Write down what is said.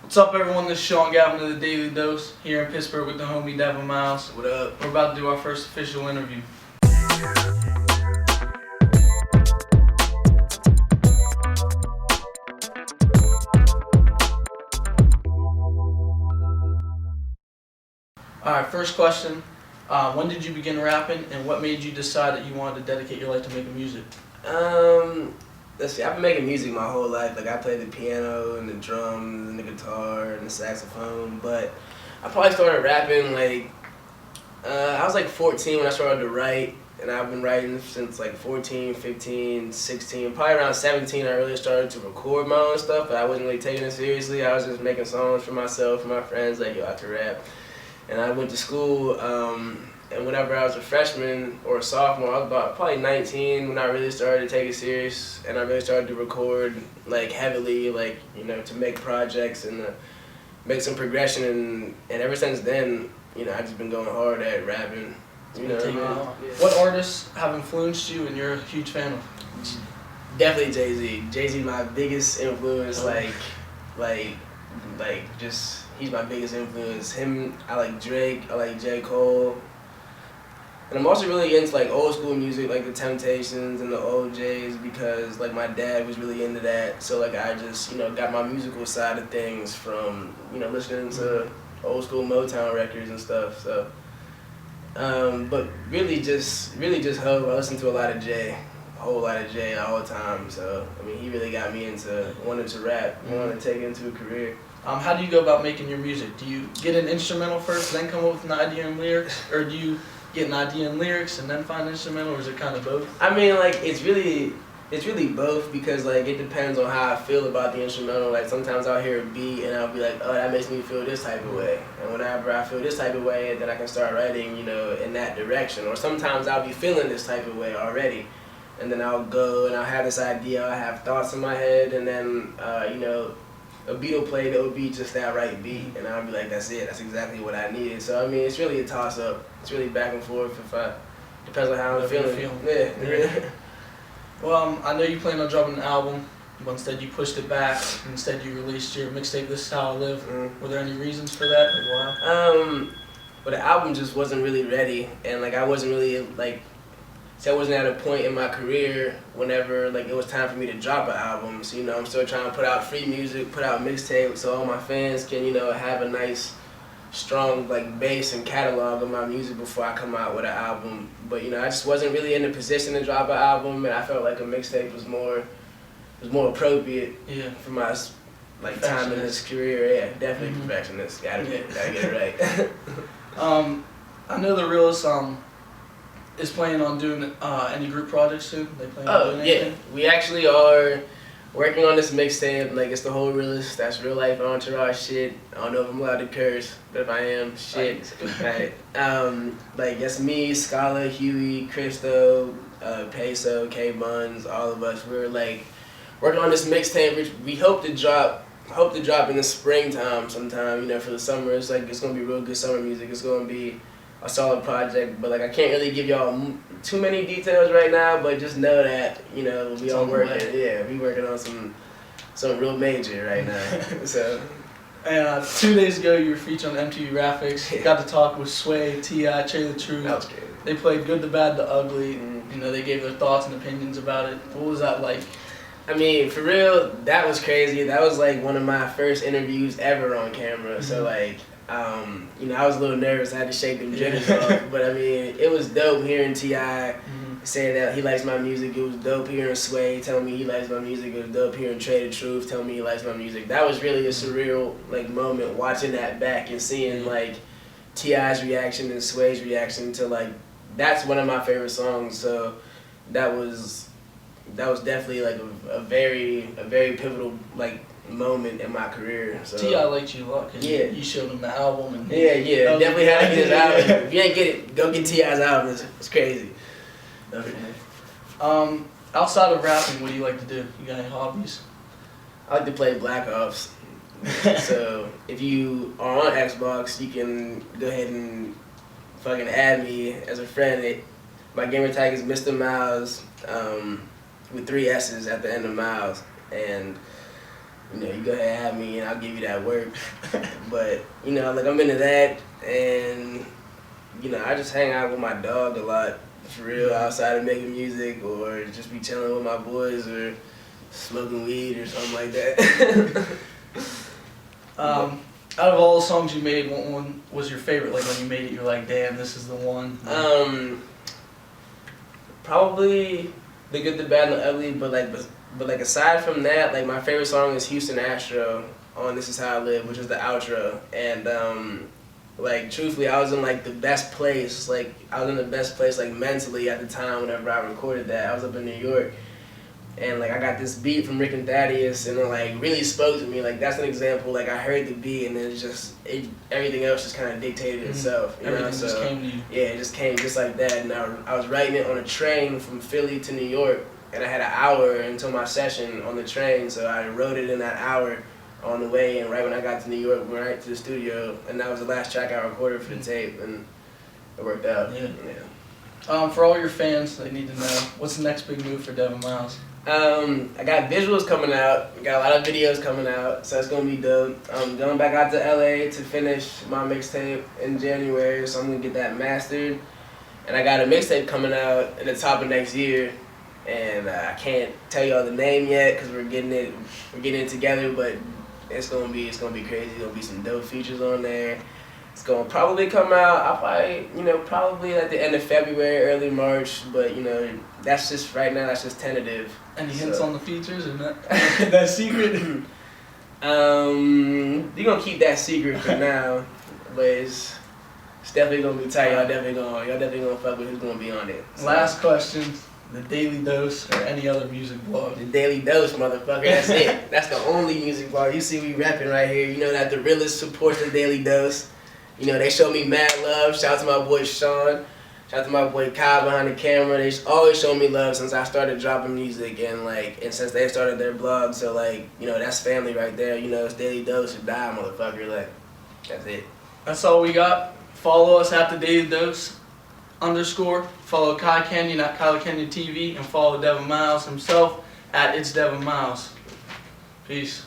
What's up, everyone? This is Sean Gavin of the Daily Dose here in Pittsburgh with the homie Devin. What up? We're about to do our first official interview. Alright, first question. When did you begin rapping, and what made you decide that you wanted to dedicate your life to making music? Let's see, I've been making music my whole life. Like, I played the piano and the drums and the guitar and the saxophone, but I probably started rapping I was like 14 when I started to write, and I've been writing since like 14, 15, 16. Probably around 17 I really started to record my own stuff, but I wasn't really taking it seriously. I was just making songs for myself, for my friends, like, yo, I can rap. And I went to school, and whenever I was a freshman or a sophomore, I was about probably 19 when I really started to take it serious, and I really started to record like heavily, like, you know, to make projects and make some progression. And ever since then, you know, I've just been going hard at rapping. You know, What artists have influenced you and you're a huge fan of? Definitely Jay-Z. Jay-Z my biggest influence. He's my biggest influence. Him, I like Drake, I like J. Cole. And I'm also really into like old school music, like the Temptations and the OJs, because like my dad was really into that. So like I just, you know, got my musical side of things from, you know, listening to old school Motown records and stuff. So, but really just Hov. I listen to a lot of Jay, a whole lot of Jay all the time. So I mean, he really got me into wanting to rap, wanting to take it into a career. How do you go about making your music? Do you get an instrumental first, then come up with an idea and lyrics, or do you get an idea and lyrics and then find an instrumental, or is it kind of both? I mean, like, it's really both, because like it depends on how I feel about the instrumental. Like sometimes I'll hear a beat and I'll be like, oh, that makes me feel this type of way, and whenever I feel this type of way, then I can start writing, you know, in that direction. Or sometimes I'll be feeling this type of way already, and then I'll go and I'll have this idea, I have thoughts in my head, and then you know, a beat will play that would be just that right beat, and I'll be like, that's it, that's exactly what I needed. So I mean, it's really a toss-up. It's really back and forth. Depends on how I'm feeling. Yeah. Well, I know you plan on dropping an album, but instead you pushed it back. Instead you released your mixtape, This Is How I Live. Were there any reasons for that? Like, why? But the album just wasn't really ready, and like I wasn't really like, so I wasn't at a point in my career whenever like it was time for me to drop an album. So, you know, I'm still trying to put out free music, put out mixtapes, so all my fans can, you know, have a nice, strong like base and catalog of my music before I come out with an album. But you know, I just wasn't really in the position to drop an album, and I felt like a mixtape was more appropriate for my like time in this career. Yeah, definitely perfectionist. Gotta get it right. I know the Realist is planning on doing any group projects soon? They plan on doing anything? We actually are working on this mixtape. Like, it's the whole Realist, that's real life entourage shit. I don't know if I'm allowed to curse, but if I am, shit. Right. Like, it's me, Scala, Huey, Christo, Peso, K Buns, all of us. We're like working on this mixtape, which we hope to drop in the springtime sometime, you know, for the summer. It's like, it's gonna be real good summer music. It's gonna be a solid project, but like I can't really give y'all too many details right now, but just know that, you know, we all working. Yeah, we working on some real major right now. So. And 2 days ago, you were featured on MTV Graphics. You got to talk with Sway, T.I., Trey the Truth. That was good. They played Good, the Bad, the Ugly. You know, they gave their thoughts and opinions about it. What was that like? I mean, for real, that was crazy. That was like one of my first interviews ever on camera. So like, you know, I was a little nervous. I had to shake them jitters off. But I mean, it was dope hearing T.I. say that he likes my music. It was dope hearing Sway tell me he likes my music. It was dope hearing Trey the Truth tell me he likes my music. That was really a surreal like moment, watching that back and seeing like T.I.'s reaction and Sway's reaction to like, that's one of my favorite songs. So that was definitely like a very pivotal like moment in my career. So T.I. liked you a lot because you showed him the album. And definitely had to get his album. If you ain't get it, go get T.I.'s album. It's crazy. Definitely. Outside of rapping, what do you like to do? You got any hobbies? I like to play Black Ops. So if you are on Xbox, you can go ahead and fucking add me as a friend. My gamer tag is Mr. Miles, with 3 S's at the end of Miles. And you know, you go ahead and have me and I'll give you that work. But, you know, like I'm into that, and, you know, I just hang out with my dog a lot, for real, outside of making music, or just be chilling with my boys, or smoking weed or something like that. Out of all the songs you made, what one was your favorite? Like when you made it, you're like, damn, this is the one. Probably The Good, the Bad, and the Ugly. But like aside from that, like my favorite song is Houston Astro on This Is How I Live, which is the outro. And like truthfully, I was in like the best place. Like I was in the best place like mentally at the time whenever I recorded that. I was up in New York. And like I got this beat from Rick and Thaddeus, and it like really spoke to me. Like that's an example. Like I heard the beat, and then everything else just kind of dictated itself. You Everything know? just So, came to you. Yeah, it just came just like that. And I was writing it on a train from Philly to New York, and I had an hour until my session on the train. So I wrote it in that hour on the way, and right when I got to New York, went right to the studio, and that was the last track I recorded for the tape, and it worked out. Yeah. For all your fans, they need to know, what's the next big move for Devin Miles? I got visuals coming out. We got a lot of videos coming out, so it's gonna be dope. I'm going back out to LA to finish my mixtape in January, so I'm gonna get that mastered. And I got a mixtape coming out at the top of next year, and I can't tell y'all the name yet because we're getting it together. But it's gonna be crazy. There's gonna be some dope features on there. It's gonna probably come out, probably at the end of February, early March. But that's just right now. That's just tentative. Any hints on the features or not? That secret? You're gonna keep that secret for now, but it's definitely gonna be tight. Y'all definitely gonna fuck with who's gonna be on it. So. Last question: The Daily Dose or any other music blog? The Daily Dose, motherfucker. That's it. That's the only music blog. You see, we rapping right here. You know that the realest supports the Daily Dose. You know, they show me mad love. Shout out to my boy Sean. Shout out to my boy Kyle behind the camera. They always show me love since I started dropping music, and since they started their blog. So that's family right there. It's Daily Dose or die, motherfucker. Like, that's it. That's all we got. Follow us at the Daily Dose _. Follow Kai Kenyon at KylerKenyonTV, and follow Devin Miles himself at It's Devin Miles. Peace.